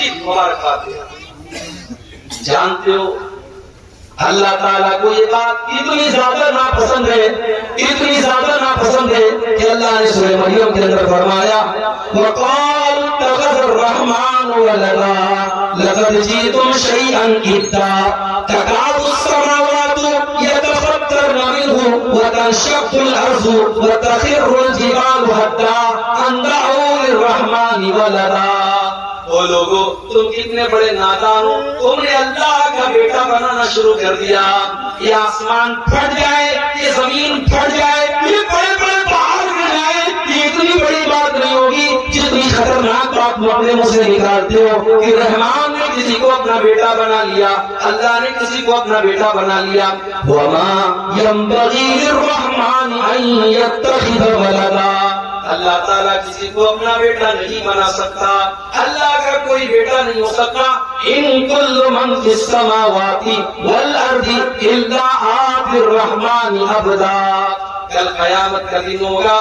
عید مبارکباد دے. جانتے ہو اللہ تعالیٰ کو یہ بات اتنی زیادہ ناپسند ہے، اتنی زیادہ ناپسند ہے کہ اللہ نے سورہ مریم کے اندر فرمایا وَقَالَ اتَّخَذَ الرَّحْمَنُ وَلَدًا لَقَدْ جِئْتُمْ شَيْئًا إِدًّا تَكَادُ السَّمَاوَاتُ يَتَفَطَّرْنَ مِنْهُ وَتَنشَقُّ الْأَرْضُ وَتَخِرُّ الْجِبَالُ هَدًّا أَن دَعَوْا لِلرَّحْمَنِ وَلَدًا. وہ لوگوں تم کتنے بڑے نادان ہو، تم نے اللہ کا بیٹا بنانا شروع کر دیا. یہ آسمان پھٹ جائے، یہ زمین پھٹ جائے، یہ بڑے بڑے پہاڑ گر جائے، یہ اتنی بڑی بات نہیں ہوگی جتنی خطرناک بات تم اپنے منہ سے نکالتے ہو کہ رحمان نے کسی کو اپنا بیٹا بنا لیا، اللہ نے کسی کو اپنا بیٹا بنا لیا. وَمَا يَنبَغِي لِلرَّحْمَنِ أَن يَتَّخِذَ وَلَدًا. اللہ تعالیٰ کسی کو اپنا بیٹا نہیں بنا سکتا، اللہ کا کوئی بیٹا نہیں ہو سکتا. ان کل من فی السماوات والارض الا آتی الرحمن عبدا. کل قیامت کا دن ہوگا،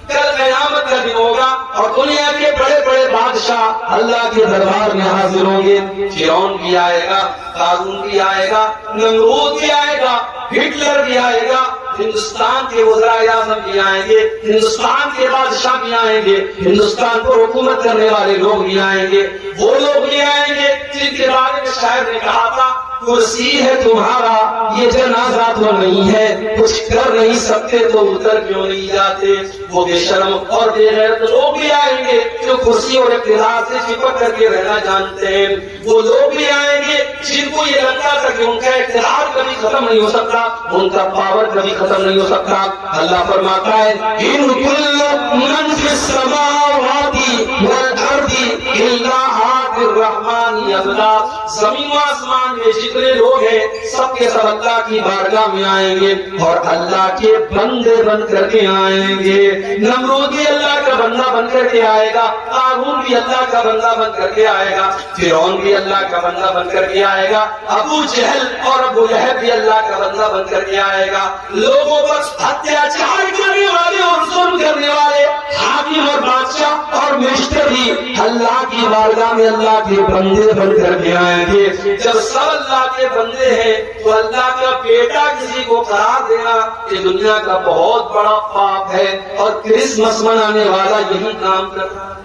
کل قیامت کا دن ہوگا اور دنیا کے بڑے بڑے بادشاہ اللہ کے دربار میں حاضر ہوں گے. فرعون بھی آئے گا، قارون بھی آئے گا، نمرود بھی آئے گا، ہٹلر بھی آئے گا، ہندوستان کے وزرائے اعظم بھی آئیں گے، ہندوستان کے بادشاہ بھی آئیں گے، ہندوستان کو حکومت کرنے والے لوگ بھی آئیں گے. وہ لوگ بھی آئیں گے جن کے بارے میں شاعر نے کہا تھا کرسی ہے تمہارا یہ جنازہ تو نہیں ہے، کچھ کر نہیں سکتے تو اتر کیوں نہیں جاتے. وہ بے شرم اور بے غیرت لوگ بھی آئیں گے جو کرسی اور اقتدار سے چپک کر کے رہنا جانتے ہیں. وہ لوگ بھی آئیں گے جن کو یہ لگتا تھا کہ ان کا اقتدار کبھی ختم نہیں ہو سکتا، ان کا پاور کبھی ختم نہیں ہو سکتا. اللہ فرماتا ہے ان کل من فی السماوات والارض الا آتی الرحمن عبدا. زمین و آسمان میں جتنے لوگ ہیں سب کے سب اللہ کی بارگاہ میں آئیں گے اور اللہ کے بندے بن کر کے آئیں گے. نمرود بھی اللہ کا بندہ بن کر کے آئے گا، قارون بھی اللہ کا بندہ بن کر کے آئے گا، فرعون بھی اللہ کا بندہ بن کر کے آئے گا، ابو جہل اور ابو لہب بھی اللہ کا بندہ بن کر کے آئے گا. لوگوں پر اتیاچار کرنے والے اور ظلم کرنے والے حاکم اور بادشاہ اور منسٹر بھی اللہ کی بارگاہ میں اللہ کے بندے بن کر کے آئیں گے. جب سب اللہ کے بندے ہیں تو اللہ کا بیٹا کسی کو قرار دینا یہ دنیا کا بہت بڑا پاپ ہے. اور کرسمس منانے والا یہی کام کر رہا ہے.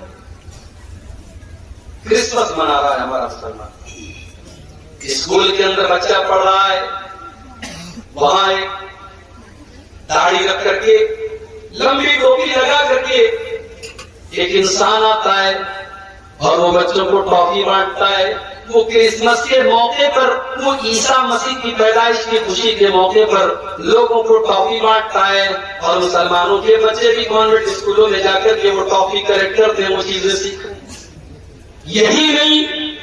کرسمس منا رہا ہے ہمارا مسلمان. اسکول کے اندر بچہ پڑھ رہا ہے، وہاں ایک داڑھی رکھ کر کے لمبی ٹوپی لگا کر کے ایک انسان آتا ہے اور وہ بچوں کو ٹافی بانٹتا ہے. وہ کرسمس کے موقع پر، وہ عیسیٰ مسیح کی پیدائش کی خوشی کے موقع پر لوگوں کو ٹافی بانٹتا ہے. اور مسلمانوں کے بچے بھی کانوینٹ اسکولوں میں جا کر کے وہ ٹافی کلیکٹ کرتے ہیں، وہ چیزیں سیکھتے ہیں. یہی نہیں،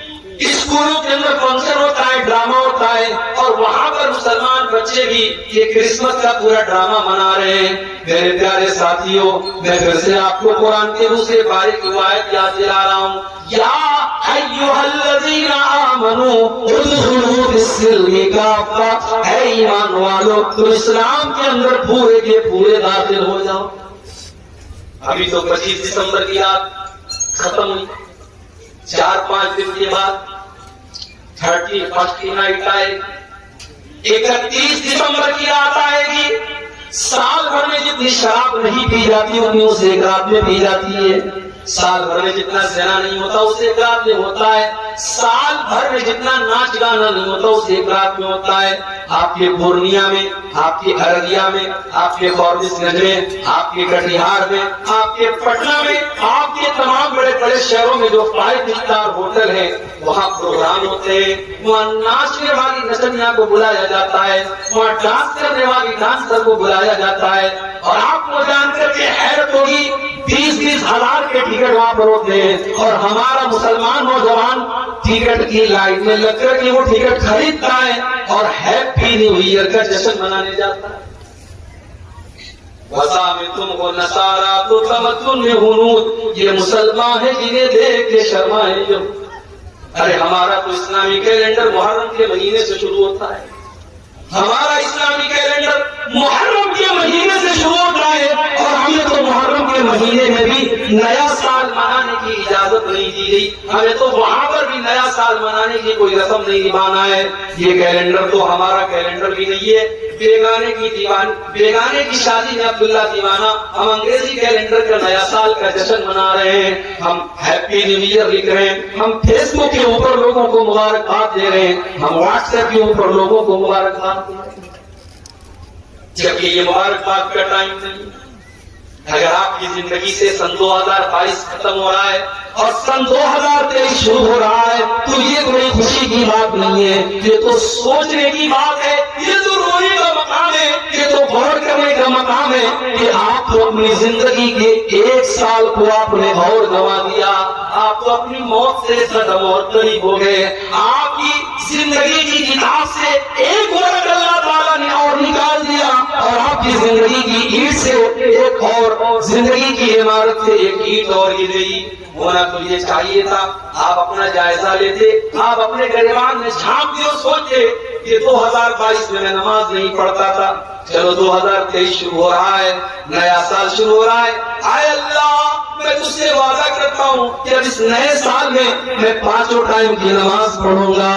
اسکولوں کے اندر فنکشن ہوتا ہے، ڈرامہ ہوتا ہے اور وہاں پر مسلمان بچے بھی یہ کرسمس کا پورا ڈرامہ منا رہے ہیں. میرے پیارے ساتھیوں، میں پھر سے آپ کو قرآن کے دوسرے بارک روایت یاد دلا رہا ہوں. یا ایھا الذین آمنوا ادخلوا فی السلم کافہ. اے ایمان والو تم اسلام کے اندر پورے کے پورے داخل ہو جاؤ. ابھی تو 25 دسمبر کی رات ختم ہوئی، 4-5 دن کے بعد 31st کی نائٹ آئے، 31 دسمبر کی رات آئے گی. سال بھر میں جتنی شراب نہیں پی جاتی اتنی اس ایک رات میں پی جاتی ہے. سال بھر میں جتنا زنا نہیں ہوتا اس ایک رات میں ہوتا ہے. سال بھر میں جتنا ناچ گانا نہیں ہوتا اس ایک رات میں ہوتا ہے. آپ کے پورنیہ میں، آپ کے ارریا میں، آپ کے فاربس گنج میں، آپ کے کٹیہار میں، آپ کے پٹنہ میں، آپ کے تمام بڑے بڑے شہروں میں جو 5 اسٹار ہوٹل ہیں وہاں پروگرام ہوتے ہیں. وہاں ناچنے والی نچنیاں کو بلایا جاتا ہے، وہاں ڈانس کرنے والی ڈانسر کو بلایا جاتا ہے. اور آپ کو جان کر کے حیرت ہوگی 20-20 ہزار کے ٹکٹ وہاں پر ہوتے ہیں اور ہمارا مسلمان نوجوان ٹکٹ کی لائن میں لگ کر کے وہ ٹکٹ خریدتا ہے اور ہیپی نیو ایئر کا جشن منانے جاتا ہے. وَسَامِتُمْ وَنَسَارَا تو تمدن میں ہنود، یہ مسلمان ہیں جنہیں دیکھ کے شرمائے جو. ارے ہمارا تو اسلامی کیلنڈر محرم کے مہینے سے شروع ہوتا ہے. ہمارا اسلامی کیلنڈر محرم کے مہینے سے شروع ہوتا ہے اور ہمیں تو محرم کے مہینے میں بھی نیا سال منانے کی اجازت نہیں دی گئی. ہمیں تو وہاں پر بھی نیا سال منانے کی کوئی رسم نہیں نبھانا ہے. یہ کیلنڈر تو ہمارا کیلنڈر بھی نہیں ہے. بیگانے کی شادی میں عبداللہ دیوانہ ہم انگریزی کیلنڈر کا نیا سال کا جشن منا رہے ہیں. ہم ہیپی نیو ایئر لکھ رہے ہیں. ہم فیس بک کے اوپر لوگوں کو مبارکباد دے رہے ہیں. ہم واٹس ایپ کے اوپر لوگوں کو مبارکباد دے رہے ہیں. جبکہ یہ مبارکباد کا ٹائم نہیں. اگر آپ کی زندگی سے سن 2022 ختم ہو رہا ہے اور سن 2023 شروع ہو رہا ہے تو یہ کوئی خوشی کی بات نہیں ہے. یہ تو سوچنے کی بات ہے. یہ تو رونے کا مقام ہے. یہ تو غور کرنے کا مقام ہے کہ آپ تو اپنی زندگی کے 1 سال کو آپ نے اور گنوا دیا. آپ تو اپنی موت سے قدم اور قریب ہو گئے. آپ کی زندگی کی کتاب سے ایک ورق اللہ تعالیٰ نے اور نکال دیا اور آپ کی زندگی کی اینٹ سے ایک اور زندگی کی عمارت سے ایک اینٹ اور گر گئی. ہونا تو یہ چاہیے تھا آپ اپنا جائزہ لیتے. آپ اپنے گریبان میں جھانکتے اور سوچتے کہ 2022 میں نماز نہیں پڑھتا تھا. چلو 2023 شروع ہو رہا ہے. نیا سال شروع ہو رہا ہے. اے اللہ میں تجھ سے وعدہ کرتا ہوں کہ اب اس نئے سال میں 5 ٹائم کی نماز پڑھوں گا.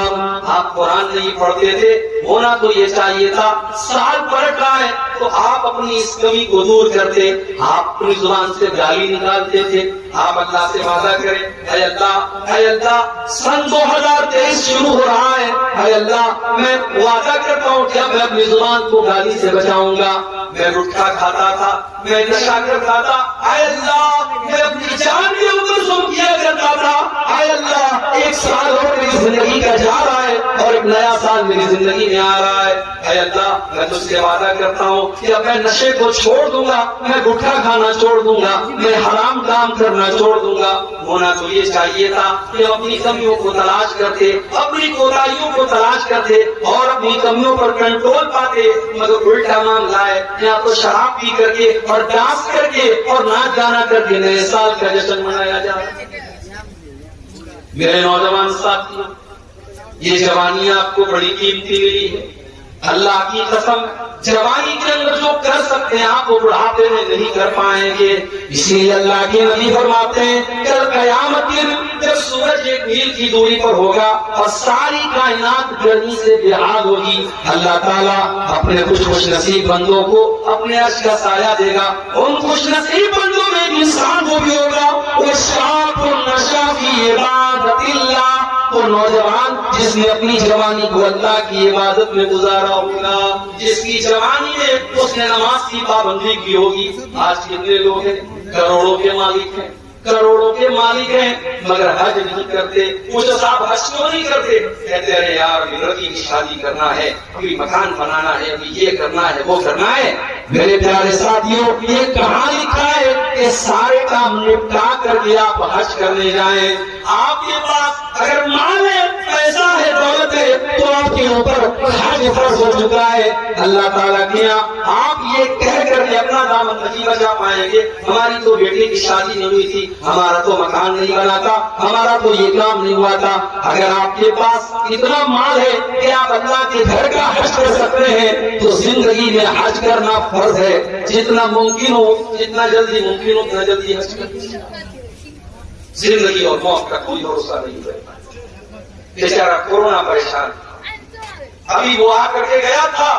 آپ قرآن نہیں پڑھتے تھے. ہونا تو یہ چاہیے تھا سال پلٹ رہا ہے تو آپ اپنی اس کمی کو دور کرتے. آپ اپنی زبان سے گالی نکالتے تھے. آپ اللہ سے وعدہ کریں اے اللہ سن 2023 شروع ہو رہا ہے. اے اللہ میں وعدہ کرتا ہوں کہ اب میں اپنی زبان کو گالی سے بچاؤں گا. میں گٹکا کھاتا تھا, میں نشہ کرتا تھا. اے اللہ میں اپنی جان کے اوپر ظلم کیا کرتا تھا. اے اللہ 1 سال اور میری زندگی کا جا رہا ہے اور ایک نیا سال میری زندگی میں آ رہا ہے. اے اللہ میں تجھ سے وعدہ کرتا ہوں کہ اب میں نشے کو چھوڑ دوں گا, میں گٹکا کھانا چھوڑ دوں گا, میں حرام کام کرنا چھوڑ دوں گا. ہونا تو یہ چاہیے تھا کہ اپنی کمیوں کو تلاش کرتے, اپنی کوتاہیوں کو تلاش کرتے اور اپنی کمیوں پر کنٹرول پاتے. مگر الٹا معاملہ ہے, یا تو شراب پی کر کے اور ڈانس کر کے اور ناچ گانا کر کے نئے سال کا جشن منایا جائے. میرے نوجوان ساتھیوں, یہ جوانی آپ کو بڑی قیمتی ملی ہے. اللہ کی قسم جوانی کے اندر جو کر سکتے ہیں آپ وہ بڑھاپے میں نہیں کر پائیں گے. اس لیے اللہ کے نبی فرماتے ہیں کل قیامت دن جب سورج 1 میل کی دوری پر ہوگا اور ساری کائنات گرمی سے بے حال ہوگی, اللہ تعالیٰ اپنے خوش نصیب بندوں کو اپنے عرش کا سایہ دے گا. ان خوش نصیب بندوں میں ایک انسان وہ بھی ہوگا وہ شاب نشا فی عبادت اللہ, وہ نوجوان جس نے اپنی جوانی کو اللہ کی عبادت میں گزارا ہوگا, جس کی جوانی میں اس نے نماز کی پابندی کی ہوگی. آج کتنے لوگ ہیں کروڑوں کے مالک ہیں, کروڑوں کے مالک ہیں مگر حج نہیں کرتے. پوچھو صاحب حج کیوں نہیں کرتے؟ کہتے ہیں یار لڑکی کی شادی کرنا ہے, ابھی مکان بنانا ہے, ابھی یہ کرنا ہے وہ کرنا ہے. میرے پیارے ساتھیوں یہ کہاں لکھا ہے کہ سارے کام نپٹا کر کے آپ حج کرنے جائیں؟ آپ کے پاس اگر مال ہے, پیسہ ہے, دولت ہے تو آپ کے اوپر حج فرض ہو چکا ہے. اللہ تعالیٰ کے یہاں آپ یہ کہہ کر کے اپنا دامن نہیں بچا پائیں گے ہماری تو بیٹی کی شادی نہیں ہوئی تھی, ہمارا تو مکان نہیں بنا تھا, ہمارا تو یہ کام نہیں ہوا تھا. اگر آپ کے پاس اتنا مال ہے کہ آپ اللہ کے گھر کا حج کر سکتے ہیں تو زندگی میں حج کرنا فرض ہے. جتنا ممکن ہو, جتنا جلدی ممکن ہو اتنا جلدی حج کریں. زندگی اور موت کا کوئی بھروسہ نہیں رہتا. بیچارہ کورونا پریشان, ابھی وہ آ کر کے گیا تھا.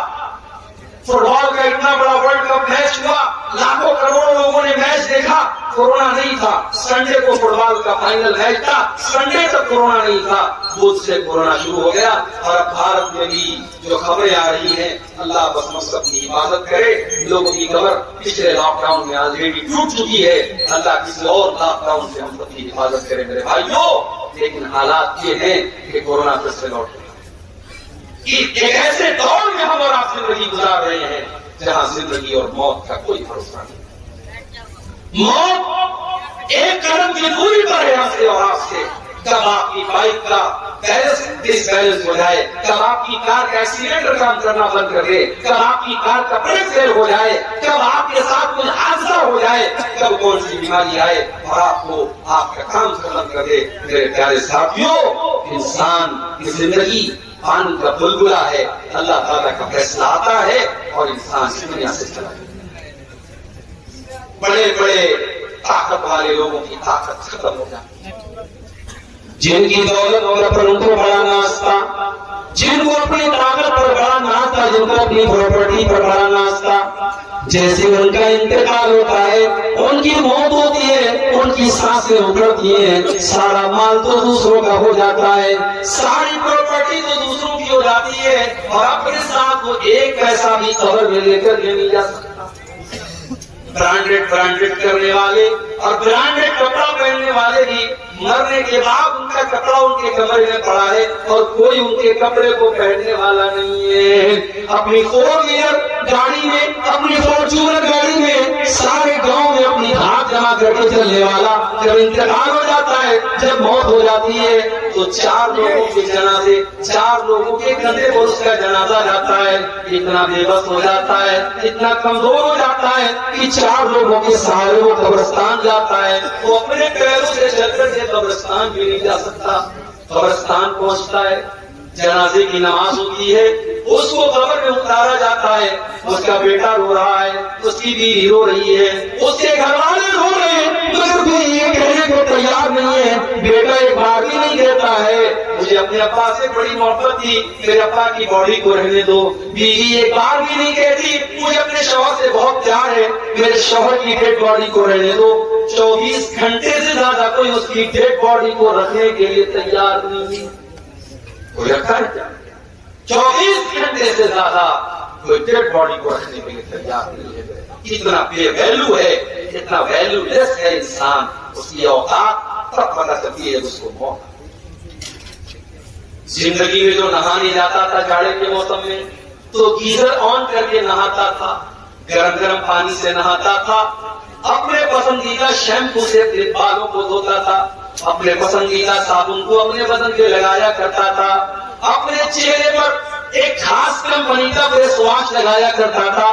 فٹ بال کا اتنا بڑا ورلڈ کپ میچ ہوا, لاکھوں کروڑوں لوگوں نے میچ دیکھا, کورونا نہیں تھا. سنڈے کو فٹ بال کا فائنل میچ تھا, سنڈے تک کورونا نہیں تھا. بدھ سے کورونا شروع ہو گیا اور اب بھارت میں بھی جو خبریں آ رہی ہیں اللہ بس مقصد کی حفاظت کرے. لوگوں کی خبر پچھلے لاک ڈاؤن میں آلریڈی ٹوٹ چکی ہے. اللہ کسی اور لاک ڈاؤن سے ہم سب کی حفاظت کرے میرے بھائیوں. لیکن حالات یہ ہیں کہ کورونا پھر سے لوٹ گیا. ایک ایسے دور میں ہم اور آپ زندگی گزار رہے ہیں جہاں زندگی اور موت کا کوئی بھروسہ نہیں. موت ایک قدم کی دوری پر ہے ہم سے اور آپ سے. کب آپ کی بائک کا بیلنس ہو جائے, کب آپ کی کار کا ایکسیلیٹر کام کرنا بند کر دے, کب آپ کی کار کا بریک فیل ہو جائے, کب آپ کے ساتھ کوئی حادثہ ہو جائے, کب کون سی بیماری آئے اور آپ کو آپ کا کام ختم کر دے. میرے پیارے ساتھیوں, انسان کی زندگی پانی کا بلبلا ہے، اللہ تعالیٰ کا فیصلہ آتا ہے اور انسان اس دنیا سے چلا جاتا ہے۔ بڑے بڑے طاقت والے لوگوں کی طاقت ختم ہو جاتی ہے، جن کی دولت پر ان کو بڑا ناز تھا، جن کو اپنی طاقت پر بڑا ناز تھا، جن کو اپنی پراپرٹی پر بڑا ناز تھا، جیسے ان کا انتقال ہوتا ہے، ان کی موت ہوتی ہے، ان کی سانسیں اکھڑتی ہیں، سارا مال تو دوسروں کا ہو جاتا ہے، ساری پراپرٹی تو دوسروں کی ہو جاتی ہے، اور اپنے ساتھ وہ ایک پیسہ بھی قبر میں لے کر کے نہیں جا سکتا۔ برانڈیڈ کرنے والے اور برانڈیڈ کپڑا پہننے والے بھی مرنے کے بعد ان کا کپڑا ان کے کمرے میں پڑا ہے اور کوئی ان کے کپڑے کو پہننے والا نہیں ہے۔ اپنی 4 ویلر گاڑی میں، اپنی فارچونر گاڑی میں سارے گاؤں میں اپنی دھاک جمع کر کے چلنے والا جب انتقال ہو جاتا ہے، جب موت ہو جاتی ہے، تو 4 لوگوں کے جنازے، 4 لوگوں کے کندھے پر اس کا جنازہ جاتا ہے، اتنا بے بس ہو جاتا ہے، اتنا کمزور ہو جاتا ہے کہ 4 لوگوں کے سہارے وہ قبرستان جاتا ہے، وہ اپنے پیروں سے چل کر کے قبرستان بھی نہیں جا سکتا۔ قبرستان پہنچتا ہے، جنازے کی نماز ہوتی ہے، اس کو قبر میں اتارا جاتا ہے، اس کا بیٹا رو رہا ہے، اس کی بیوی رو رہی ہے، اس کے گھر والے رو رہے ہیں، مگر کوئی یہ کہنے کو تیار نہیں ہے۔ بیٹا ایک بار بھی نہیں کہتا ہے مجھے اپنے ابا سے بڑی محبت تھی، میرے ابا کی باڈی کو رہنے دو۔ بیوی ایک بار بھی نہیں کہتی مجھے اپنے شوہر سے بہت پیار ہے، میرے شوہر کی ڈیڈ باڈی کو رہنے دو۔ 24 گھنٹے سے زیادہ کوئی اس کی ڈیڈ باڈی کو رکھنے کے لیے تیار نہیں ہے۔ کوئی رکھا ہے کیا؟ 24 گھنٹے سے زیادہ کوئی ڈیڈ باڈی کو رکھنے کے لیے تیار نہیں ہے۔ اتنا بے ویلو ہے، اتنا ویلو لیس ہے انسان، اس کی اوقات تب پتہ چلتی ہے اس کو موت۔ زندگی میں جو نہانے جاتا تھا جاڑے کے موسم میں تو گیزر آن کر کے نہاتا تھا، گرم گرم پانی سے نہاتا تھا، اپنے پسندیدہ شیمپو سے اپنے بالوں کو دھوتا تھا، اپنے پسندیدہ صابن کو اپنے بدن پہ لگایا کرتا تھا، اپنے چہرے پر ایک خاص کمپنی کا فیس واش لگایا کرتا تھا۔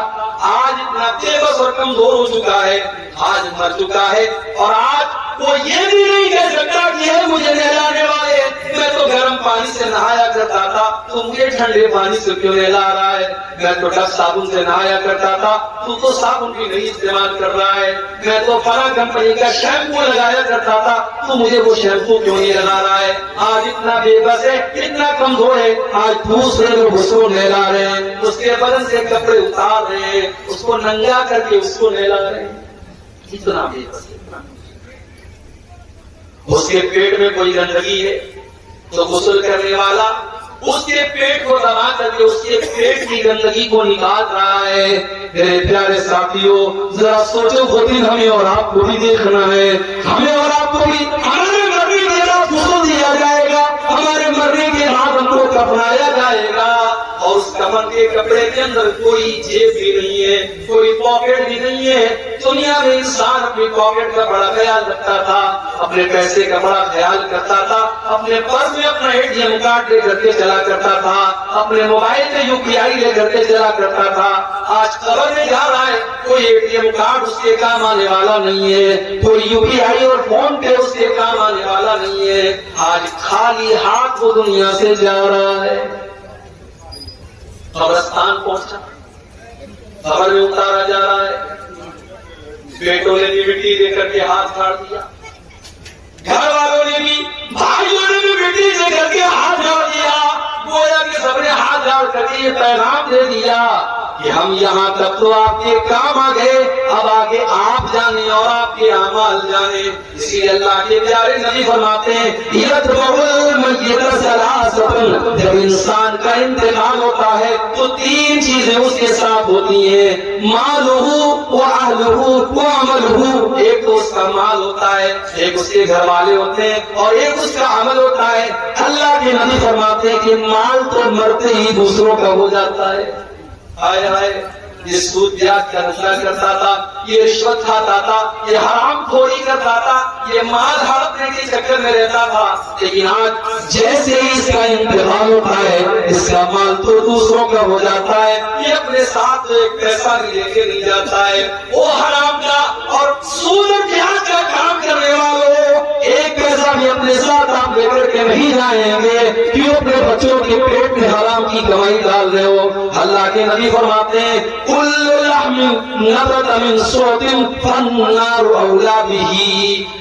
آج اتنا بے بس اور کمزور ہو چکا ہے، آج مر چکا ہے، اور آج وہ یہ بھی نہیں کہہ سکتا کہ ہے مجھے نہلانے والے، میں تو گرم پانی سے نہایا کرتا تھا، تو مجھے ٹھنڈے پانی سے کیوں نہلا رہا ہے؟ میں تو ڈف صابن سے نہایا کرتا تھا، تو صابن بھی نہیں استعمال کر رہا ہے۔ میں تو فلاں کمپنی کا شیمپو لگایا کرتا تھا، تو مجھے وہ شیمپو کیوں نہیں لگا رہا ہے؟ آج اتنا بے بس ہے، اتنا کمزور ہے، آج دوسرے لوگ اس کو نہلا رہے ہیں، اس کے بدن سے کپڑے اتار رہے ہیں، اس کو ننگا کر کے اس کو نہلا رہے ہیں۔ اتنا بے بس ہے۔ اس کے پیٹ میں کوئی گندگی ہے تو غسل کرنے والا اس کے پیٹ کو دبا کر کے اس کے پیٹ کی گندگی کو نکال رہا ہے۔ میرے پیارے ساتھیوں، ذرا سوچو خود ہی، ہمیں اور آپ کو بھی دیکھنا ہے، ہمیں اور آپ کو بھی ہمارے مرنے کے بعد غسل دیا جائے گا، ہمارے مرنے کے بعد ہم کو کفنایا جائے گا، اور اس کفن کے کپڑے کے اندر کوئی جیب بھی نہیں ہے، کوئی پاکٹ بھی نہیں ہے۔ دنیا میں انسان اپنی پاکٹ کا بڑا خیال رکھتا تھا، اپنے پیسے کا بڑا خیال کرتا تھا، اپنے پرس میں اپنا ATM کارڈ لے کر کے چلا کرتا تھا، اپنے موبائل میں UPI لے کر کے چلا کرتا تھا۔ آج قبر میں جا رہا ہے، کوئی ATM کارڈ اس کے کام آنے والا نہیں ہے، کوئی UPI اور فون پے اس کے کام آنے والا نہیں ہے۔ آج خالی ہاتھ وہ دنیا سے جا رہا ہے۔ قبرستان پہنچا، قبر میں اتارا جا رہا ہے، بیٹوں نے بھی مٹی دے کر کے ہاتھ جھاڑ دیا، گھر والوں نے بھی، بھائیوں نے بھی مٹی دے کر کے ہاتھ جھاڑ دیا، گویا کہ سب نے ہاتھ جھاڑ کر کے یہ پیغام دے دیا کہ ہم یہاں تک تو آپ کے کام آ گئے، اب آگے آپ جانے اور آپ کے اعمال جانے۔ اسی لیے اللہ کے پیارے نبی فرماتے ہیں جب انسان کا انتقال ہوتا ہے تو 3 چیزیں اس کے ساتھ ہوتی ہیں، مالہ واہلہ وعملہ۔ ایک تو اس کا مال ہوتا ہے، ایک اس کے گھر والے ہوتے ہیں، اور ایک اس کا عمل ہوتا ہے۔ اللہ کے نبی فرماتے ہیں کہ مال تو مرتے ہی دوسروں کا ہو جاتا ہے۔ آئے آئے، یہ سود بیاج کا دھندا کرتا تھا، یہ رشوت کھاتا تھا، یہ حرام خوری کرتا تھا، یہ مال ہڑپنے کے چکر میں رہتا تھا، لیکن آج جیسے ہی اس کا انتقال ہوتا ہے اس کا مال تو دوسروں کا ہو جاتا ہے، یہ اپنے ساتھ ایک پیسہ بھی لے کے نہیں جاتا ہے۔ وہ حرام کا اور سود بیاج کا کام کرنے والوں، ایک پیسہ بھی اپنے ساتھ آپ لے کر کے نہیں جائیں گے، کیوں اپنے بچوں کے پیٹ میں حرام کی کمائی ڈال رہے ہو؟ اللہ کے نبی فرماتے ہیں کل لحم نبت من صوت فالنار اولا بہ،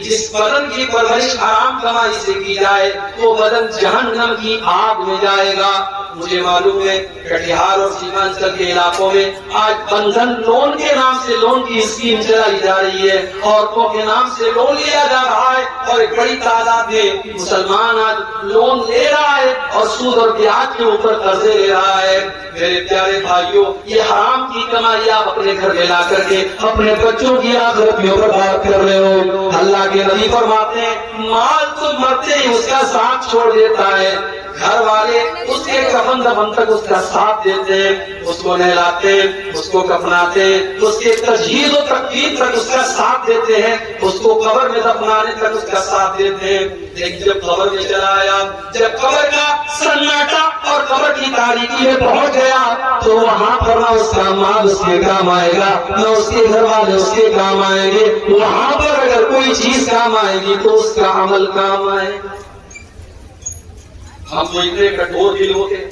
جس بدن کی پرورش حرام کمائی سے کی جائے وہ بدن جہنم کی آگ میں جائے گا۔ مجھے معلوم ہے کٹیہار اور سیمانچل کے علاقوں میں آج بندھن لون کے نام سے لون کی اسکیم چلائی جا رہی ہے، عورتوں کے نام سے لون لیا جا رہا ہے اور ایک بڑی تعداد میں مسلمان آج لون لے رہا ہے اور سود اور بیاج کے اوپر قرضے لے رہا ہے۔ میرے پیارے بھائیوں، یہ حرام کی کمائی آپ اپنے گھر میں لا کر کے اپنے بچوں کی آخرت میں برباد کر رہے ہو۔ اللہ کے نبی فرماتے ہیں مال تو مرتے ہی اس کا ساتھ چھوڑ دیتا ہے، گھر والے اس کے کفن دفن تک اس کا ساتھ دیتے ہیں، اس کو نہلاتے ہیں، اس کو کفناتے ہیں، اس کے تجہیز و تکفین تک اس کا ساتھ دیتے ہیں، اس کو قبر میں دفنانے تک اس کا ساتھ دیتے ہیں۔ لیکن جب قبر میں چلا آیا، جب قبر کا سناٹا اور قبر کی تاریکی میں پہنچ گیا تو وہاں پر نہ اس کا مال اس کے کام آئے گا، نہ اس کے گھر والے اس کے کام آئیں گے۔ وہاں پر اگر کوئی چیز کام آئے گی تو اس کا عمل کام آئے گا۔ ہم تو اتنے کٹور دل ہو گئے،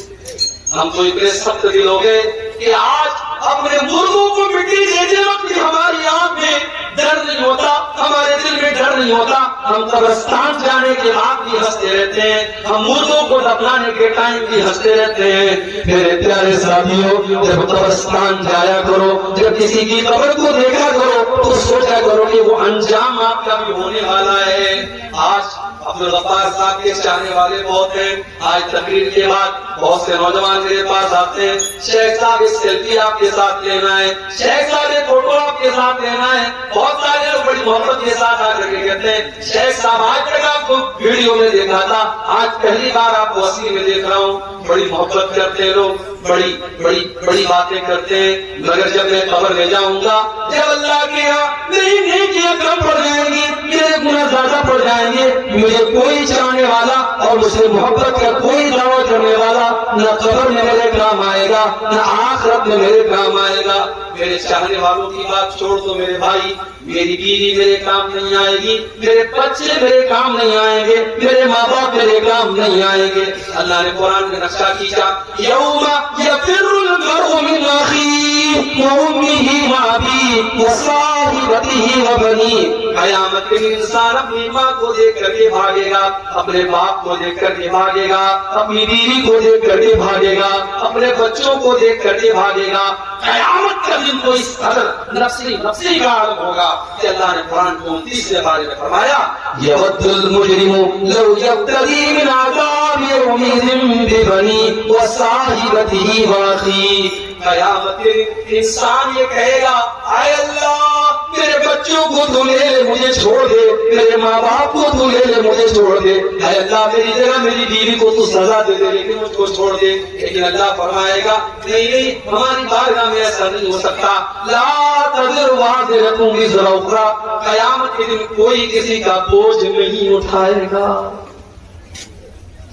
ہم تو اتنے سخت دل ہو گئے کہ آج اپنے مردوں کو مٹی دیتے وقت بھی ہماری آنکھ میں ڈر نہیں ہوتا، ہمارے دل میں ڈر نہیں ہوتا۔ ہم قبرستان جانے کے بعد بھی ہنستے رہتے ہیں، ہم مردوں کو دفنانے کے ٹائم بھی ہنستے رہتے ہیں۔ میرے پیارے ساتھیوں، جب قبرستان جایا کرو، جب کسی کی قبر کو دیکھا کرو تو سوچا کرو کہ وہ انجام آپ کا بھی ہونے والا ہے۔ آج عبدالغفار صاحب کے چاہنے والے بہت ہیں، آج تقریر کے بعد بہت سے نوجوان میرے پاس آتے ہیں، شیخ صاحب ایک سیلفی آپ کے ساتھ لینا ہے، شیخ صاحب ایک فوٹو آپ کے ساتھ لینا ہے۔ بہت سارے لوگ بڑی محبت کے ساتھ آ کر کے کہتے ہیں شیخ صاحب آج تک آپ کو ویڈیو میں دیکھا تھا، آج پہلی بار آپ کو اصلی میں دیکھ رہا ہوں۔ بڑی محبت کرتے ہیں لوگ، بڑی بڑی بڑی باتیں کرتے ہیں، مگر جب میں قبر میں جاؤں گا، جب اللہ کے یہاں میری نیکیاں کم پڑ جائیں گی، میرے گناہ زیادہ پڑ جائیں گے، مجھے کوئی چاہنے والا اور مجھ سے محبت کا کوئی دعویٰ کرنے والا نہ قبر میں میرے کام آئے گا نہ آخرت میں میرے کام آئے گا۔ میرے چاہنے والوں کی بات چھوڑ دو میرے بھائی، میری بیوی میرے کام نہیں آئے گی، میرے بچے میرے کام نہیں آئیں گے، میرے ماں باپ میرے کام نہیں آئیں گے۔ اللہ نے قرآن میں نقشہ کھینچا یوم یفر المرء من اخیہ وامہ وابیہ وصاحبتہ وبنیہ، قیامت کے دن انسان اپنی ماں کو دیکھ کر کے بھاگے گا، اپنے باپ کو دیکھ کر کے بھاگے گا، اپنی بیوی کو دیکھ کر کے بھاگے گا، اپنے بچوں کو دیکھ کر کے بھاگے گا۔ قیامت کا دن تو اس قدر نفسی نفسی کا عالم ہوگا کہ اللہ نے قرآن کو 29 کے بارے میں فرمایا یود المجرم لو یبتغی من عذاب یومئذ ببنیہ وصاحبتہ واخیہ۔ قیامت کے دن انسان یہ کہے گا اے اللہ میرے بچوں کو تو لے لے مجھے چھوڑ دے، میرے ماں باپ کو تو لے لے مجھے چھوڑ دے، اے اللہ میری جگہ میری بیوی کو تو سزا دے دے لیکن مجھ کو چھوڑ دے۔ لیکن اللہ فرمائے گا نہیں نہیں، ہماری بارگاہ میں ایسا نہیں ہو سکتا، لا تزر وازرۃ وزر اخری، قیامت کے دن کوئی کسی کا بوجھ نہیں اٹھائے گا۔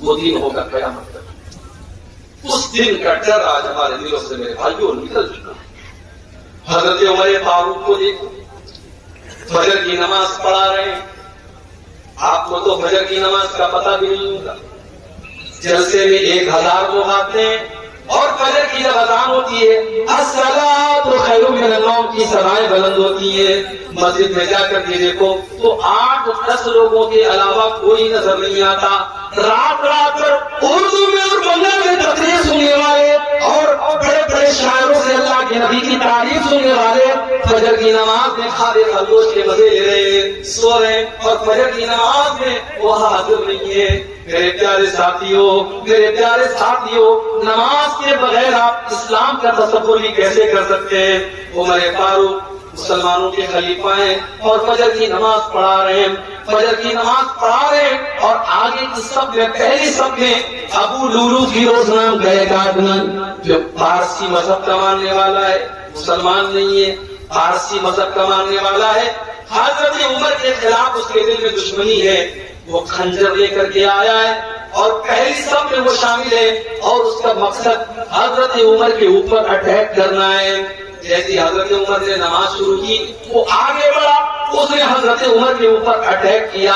وہ دن ہوگا قیامت کا، اس دن کا ڈر آج ہمارے دلوں سے میرے بھائیوں نکل چکا ہے۔ حضرت عمر فاروق کو دیکھو، فجر کی نماز پڑھا رہے ہیں، آپ کو تو فجر کی نماز کا پتہ بھی نہیں ہوگا۔ جلسے میں 1000 لوگ آتے ہیں اور فجر کی جب اذان ہوتی ہے الصلاۃ خیر من النوم کی صدائیں بلند ہوتی ہیں، مسجد میں جا کر کے دیکھو تو 8-10 لوگوں کے علاوہ کوئی نظر نہیں آتا۔ رات رات بھر اردو میں اور بنگلہ میں تقریر سننے والے اور بڑے بڑے شاعروں سے اللہ کے نبی کی تعریف سننے والے فجر کی نماز میں کھادے خرگوش کے مزے لے رہے ہیں، سو رہے ہیں، اور فجر کی نماز میں وہ حاضر نہیں ہے۔ میرے پیارے ساتھیوں، میرے پیارے ساتھیوں، نماز کے بغیر آپ اسلام کا تصور بھی کیسے کر سکتے ہیں؟ عمر فاروق مسلمانوں کے خلیفہ ہیں اور فجر کی نماز پڑھا رہے ہیں، فجر کی نماز پڑھا رہے ہیں اور آگے کی صف میں پہلی صف میں ابو لولو فیروز نام کا ایک آدمی جو فارسی مذہب کا ماننے والا ہے، مسلمان نہیں ہے، فارسی مذہب کا ماننے والا ہے، حضرت عمر کے خلاف اس کے دل میں دشمنی ہے، وہ خنجر لے کر کے آیا ہے اور پہلی صف میں وہ شامل ہے اور اس کا مقصد حضرت عمر کے اوپر اٹیک کرنا ہے۔ جیسے حضرت عمر نے نماز شروع کی وہ آگے بڑھا، اس نے حضرت عمر کے اوپر اٹیک کیا۔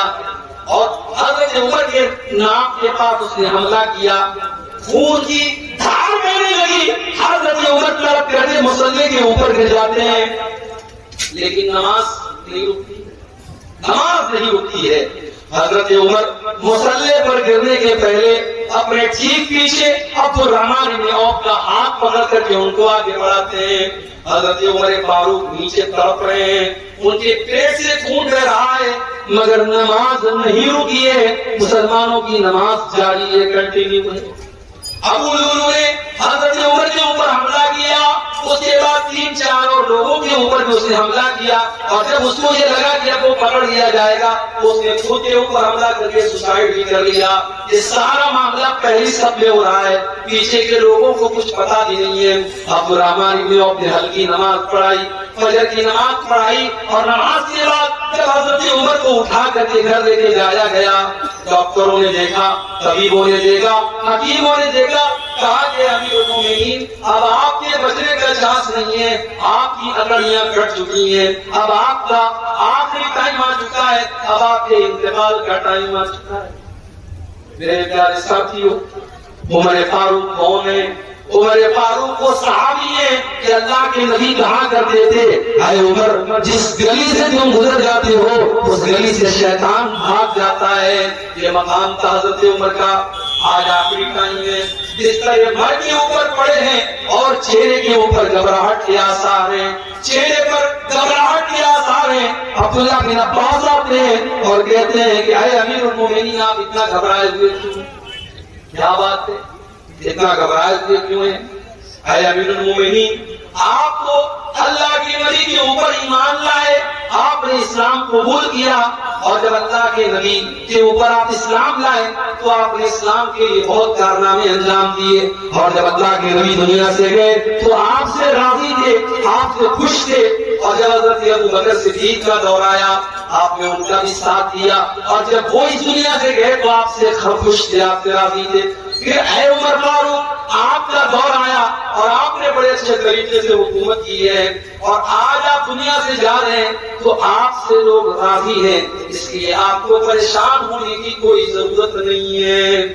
اور حضرت عمر کے ناک کے پاس اس نے حملہ کیا، خون کی دھار بہنے لگی، حضرت عمر طرف کرتے مصلی کے اوپر گر جاتے ہیں، لیکن نماز نہیں رکتی، نماز نہیں رکتی ہے۔ حضرت عمر مصلی پر گرنے کے پہلے اپنے ٹھیک پیچھے عبد الرحمن بن عوف کا ہاتھ پکڑ کر کے ان کو آگے بڑھاتے ہیں۔ حضرت عمر فاروق نیچے تڑپ رہے ہیں، ان کے پیٹ سے خون بہ رہا ہے، مگر نماز نہیں رکی ہے، مسلمانوں کی نماز جاری ہے، کنٹینیو ہے۔ ابو لولو نے حضرت عمر کے اوپر حملہ کیا، اس کے بعد 3-4 اور لوگوں کے اوپر بھی اس نے حملہ کیا، اور جب اس کو یہ لگا کہ اب وہ پکڑ لیا جائے گا، اس نے خود کے اوپر حملہ کر کے سوسائڈ بھی کر لیا۔ یہ سارا معاملہ پہلی صف میں ہو رہا ہے، پیچھے کے لوگوں کو کچھ پتا بھی نہیں ہے۔ عبد الرحمن بن عوف نے ہلکی نماز پڑھائی، فجر کی نماز پڑھائی، اور نماز کے بعد جب حضرت عمر کو اٹھا کر کے گھر لے کے جایا گیا، ڈاکٹروں نے دیکھا، طبیبوں نے دیکھا، حکیموں نے دیکھا، کہا کہ امیر المومنین اب آپ کے بچنے کا چانس نہیں ہے، آپ کی اکڑیاں کٹ چکی ہیں، اب آپ کا آخری ٹائم آ چکا ہے، اب آپ کے انتقال کا ٹائم آ چکا ہے۔ میرے پیارے ساتھیوں، عمر فاروق کون ہے؟ عمر فاروق وہ صحابی ہے کہ اللہ کے نبی کہا کرتے تھے، اے عمر جس گلی سے تم گزر جاتے ہو اس گلی سے شیطان بھاگ جاتا ہے۔ یہ مقام تھا حضرت عمر کا۔ آج آخری ٹائم ہے، جس طرح مر کے اوپر پڑے ہیں اور چہرے کے اوپر گھبراہٹ کے آثار ہیں، چہرے پر گھبراہٹ کے آثار ہیں۔ عبداللہ بن عباس آتے ہیں اور کہتے ہیں کہ اے امیر المومنین آپ اتنا گھبرائے ہوئے کیوں؟ کیا بات ہے، اتنا گھبرائے ہوئے کیوں ہیں؟ اے امیر المومنین آپ تو اللہ کے نبی کے اوپر ایمان لائے، آپ نے اسلام قبول کیا، اور جب اللہ کے نبی کے اوپر آپ اسلام لائے تو آپ نے اسلام کے لیے بہت کارنامے انجام دیے، اور جب اللہ کے نبی دنیا سے گئے تو آپ سے راضی تھے، آپ سے خوش تھے، اور جب حضرت ابو بکر صدیق کا دور آیا آپ نے ان کا بھی ساتھ دیا، اور جب وہ اس دنیا سے گئے تو آپ سے خوش تھے، آپ سے راضی تھے۔ پھر اے عمر فاروق آپ کا دور آیا اور آپ نے بڑے اچھے طریقے سے حکومت کی ہے، اور آج آپ دنیا سے جا رہے ہیں تو آپ سے لوگ راضی ہیں، اس لیے آپ کو پریشان ہونے کی کوئی ضرورت نہیں ہے۔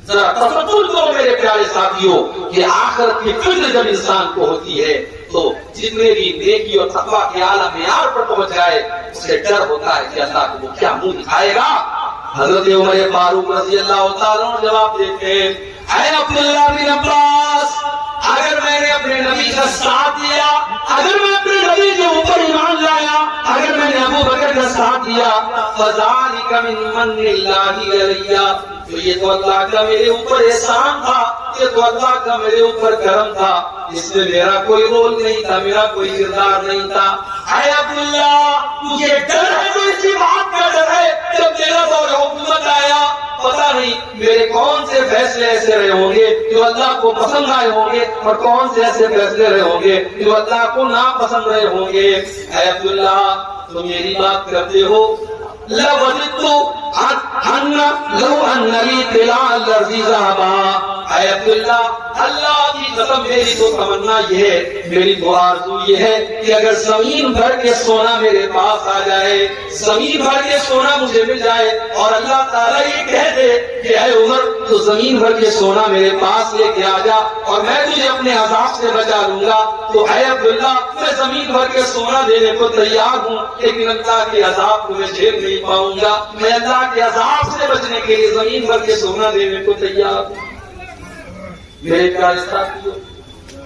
ذرا تصور کرو میرے پیارے ساتھیوں کہ آخرت کی فکر جب انسان کو ہوتی ہے تو جتنے بھی نیکی اور تقوی کے اعلیٰ معیار پر پہنچ جائے اسے ڈر ہوتا ہے کہ اللہ کو وہ کیا منہ دکھائے گا۔ حضرت عمر فاروق رضی اللہ تعالیٰ عنہ جواب دیتے ہیں، اے عبداللہ بن عباس اگر میں نے اپنے نبی کا ساتھ دیا، اگر میں اپنے نبی کے اوپر ایمان لایا، اگر میں نے ابو بکر کا ساتھ دیا، فذالک من من اللہ علیہ، تو یہ تو اللہ کا میرے اوپر احسان تھا، یہ تو اللہ کا میرے اوپر کرم تھا، اس میں میرا کوئی رول نہیں تھا، میرا کوئی کردار نہیں تھا۔ اے عبداللہ تجھے ڈر ہے تو اسی بات کا ڈر ہے جب میرا دور حکومت آیا پتہ نہیں میرے کون سے فیصلے ایسے رہے ہوں گے جو اللہ کو پسند آئے ہوں گے، اور کون سے ایسے فیصلے رہے ہوں گے جو اللہ کو ناپسند رہے ہوں گے۔ اے عبداللہ تم میری بات کرتے ہو، لَوَجِدْتُ لَوْ أَنَّ لِي طِلَاعَ الْأَرْضِ ذَهَبًا، اے عبداللہ اللہ کی قسم میری تو تمنا یہ ہے، میری تو آرزو یہ ہے کہ اگر زمین بھر کے سونا میرے پاس آ جائے، زمین بھر کے سونا مجھے مل جائے، اور اللہ تعالیٰ یہ کہہ دے کہ اے عمر تو زمین بھر کے سونا میرے پاس لے کے آ جا اور میں تجھے اپنے عذاب سے بچا لوں گا، تو اے عبداللہ میں زمین بھر کے سونا دینے کو تیار ہوں، لیکن اللہ کے عذاب کو میں جھیل نہیں پاؤں گا، میں اللہ کے عذاب سے بچنے کے لیے زمین بھر کے سونا دینے کو تیار ہوں۔ میرے پیارے ساتھیوں،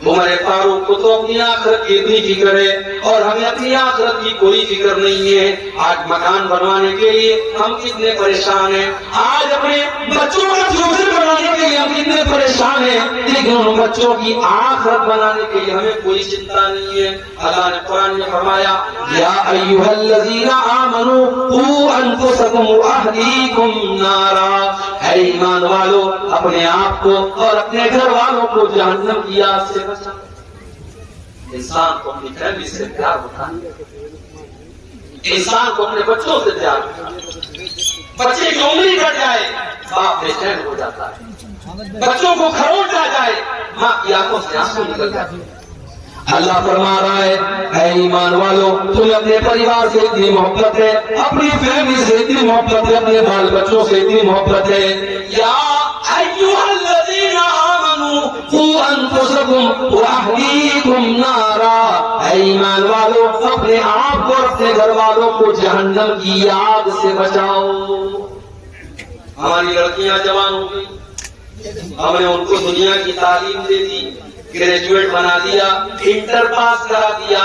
عمر فاروق کو تو اپنی آخرت کی اتنی فکر ہے اور ہمیں اپنی آخرت کی کوئی فکر نہیں ہے۔ آج مکان بنوانے کے لیے ہم کتنے پریشان ہیں، آج اپنے بچوں کا فیوچر بنانے کے لیے ہم کتنے پریشان ہیں، لیکن ان بچوں کی آخرت بنانے کے لیے ہمیں کوئی چنتا نہیں ہے۔ اللہ نے قرآن میں فرمایا، یا ایھا الذین آمنوا قوا انفسکم واہلیکم نارا، اے ایمان والو اپنے آپ کو اور اپنے گھر والوں کو جہنم کی آگ سے بچا۔ انسان کو اپنی فیملی سے پیار ہوتا ہے، انسان کو اپنے بچوں سے پیار ہوتا ہے۔ بچے کی عمری گھٹ جائے باپ بے چین ہو جاتا ہے، بچوں کو کھروچ آ جائے ماں کی آنکھوں سے آنسو نکل جاتے ہیں۔ اللہ فرما رہا ہے اے ایمان والو تمہیں اپنے پریوار سے اتنی محبت ہے، اپنی فیملی سے اتنی محبت ہے، اپنے بال بچوں سے اتنی محبت ہے، یا ایھا الذین آمنوا قوا انفسکم واہلیکم نارا، اے ایمان والو اپنے آپ کو اور اپنے گھر والوں کو جہنم کی آگ سے بچاؤ۔ ہماری لڑکیاں جوان ہو گئی، ہم نے ان کو دنیا کی تعلیم دے دی، گریجویٹ بنا دیا، انٹر پاس کرا دیا،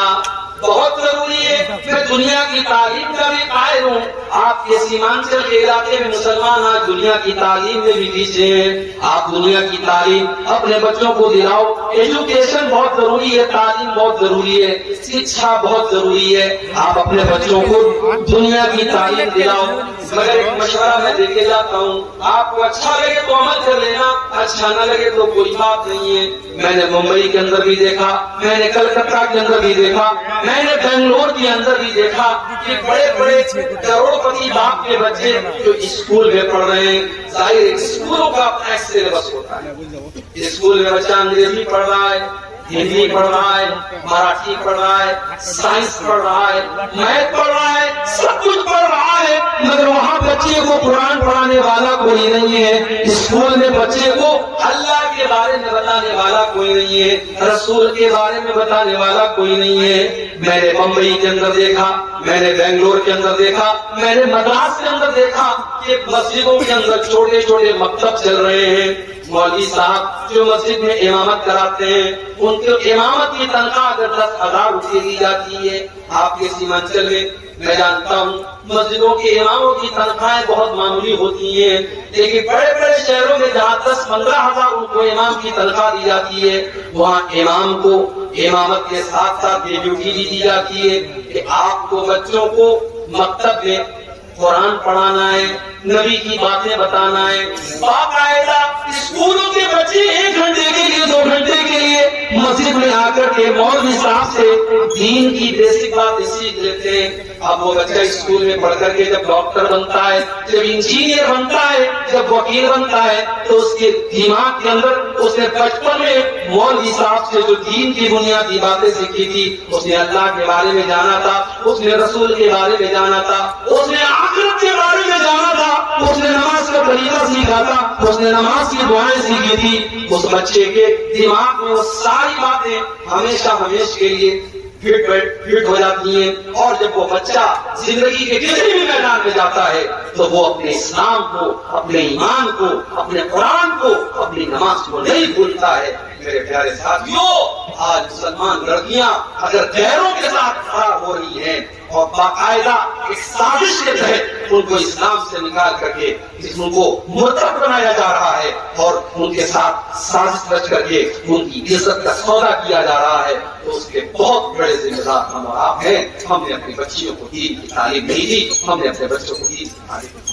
بہت ضروری ہے۔ میں دنیا کی تعلیم کا بھی قائل ہوں، آپ کے سیمانچل کے علاقے میں مسلمان آج دنیا کی تعلیم میں بھی پیچھے ہیں۔ آپ دنیا کی تعلیم اپنے بچوں کو دلاؤ، ایجوکیشن بہت ضروری ہے، تعلیم بہت ضروری ہے، شکشا بہت ضروری ہے، آپ اپنے بچوں کو دنیا کی تعلیم دلاؤ۔ مگر ایک مشورہ میں دے کے جاتا ہوں، آپ کو اچھا لگے تو عمل کر لینا، اچھا نہ لگے تو کوئی بات نہیں ہے۔ میں نے ممبئی کے اندر بھی دیکھا، میں نے کلکتہ کے اندر بھی دیکھا، میں نے بنگلور کے اندر بھی دیکھا کہ بڑے بڑے کروڑ پتی باپ کے بچے جو اسکول میں پڑھ رہے ہیں، ظاہر اسکولوں کا اپنا ایک سلیبس ہوتا ہے، اسکول میں بچہ انگریزی پڑھ رہا ہے، ہندی پڑھ رہا ہے، مراٹھی پڑھ رہا ہے، سائنس پڑھ رہا ہے، میتھ پڑھ رہا ہے، سب کچھ پڑھ رہا ہے، مگر وہاں بچے کو قرآن پڑھانے والا کوئی نہیں ہے، اسکول میں بچے کو اللہ کے بارے میں بتانے والا کوئی نہیں ہے، رسول کے بارے میں بتانے والا کوئی نہیں ہے۔ میں نے بمبئی کے اندر دیکھا، میں نے بنگلور کے اندر دیکھا، میں نے مدراس کے اندر دیکھا کہ مسجدوں کے اندر چھوٹے چھوٹے مکتب چل رہے ہیں، مولوی صاحب جو مسجد میں امامت کراتے ہیں ان کو امامت کی تنخواہ اگر 10,000 روپے دی جاتی ہے، آپ کے سیمانچل میں جانتا ہوں مسجدوں کے اماموں کی تنخواہیں بہت معمولی ہوتی ہیں، لیکن بڑے بڑے شہروں میں جہاں 10-15 ہزار روپے امام کی تنخواہ دی جاتی ہے، وہاں امام کو امامت کے ساتھ ساتھ یہ ڈیوٹی بھی دی جاتی ہے کہ آپ کو بچوں کو مکتب میں قرآن پڑھانا ہے، نبی کی باتیں بتانا ہے، باقاعدہ اسکولوں کے بچے 1 گھنٹے کے لیے 2 گھنٹے کے لیے مسجد میں آ کر کے مولوی صاحب سے دین کی بیسک باتیں سیکھ لیتے ہیں۔ اب وہ بچہ اسکول میں پڑھ کر کے جب ڈاکٹر بنتا ہے، جب انجینئر بنتا ہے، جب وکیل بنتا ہے، تو اس کے دماغ کے اندر اس نے بچپن میں مولوی صاحب سے جو دین کی بنیادی باتیں سیکھی تھی، اس نے اللہ کے بارے میں جانا تھا، اس نے رسول کے بارے میں جانا تھا، اس نے آخرت کے بارے میں جانا تھا، اس نے نماز کا طریقہ سیکھا تھا، اس نے نماز کی دعائیں سیکھی تھی۔ اس بچے کے دماغ میں وہ ساری باتیں ہمیشہ ہمیشہ کے لیے فٹ ہو جاتی ہیں، اور جب وہ بچہ زندگی کے کسی بھی میدان میں جاتا ہے تو وہ اپنے اسلام کو، اپنے ایمان کو، اپنے قرآن کو، اپنی نماز کو نہیں بھولتا ہے۔ میرے پیارے ساتھیوں، آج مسلمان لڑکیاں اگر غیروں کے ساتھ کھڑا ہو رہی ہیں اور باقاعدہ ایک سازش کے تحت ان کو اسلام سے نکال کر کے ان کو مرتد بنایا جا رہا ہے اور ان کے ساتھ سازش رچ کر کے ان کی عزت کا سودا کیا جا رہا ہے، تو اس کے بہت بڑے ذمہ دار ہم اور آپ ہیں۔ ہم نے اپنی بچیوں کو دین کی تعلیم نہیں دی، ہم نے اپنے بچوں کو دین کی تعلیم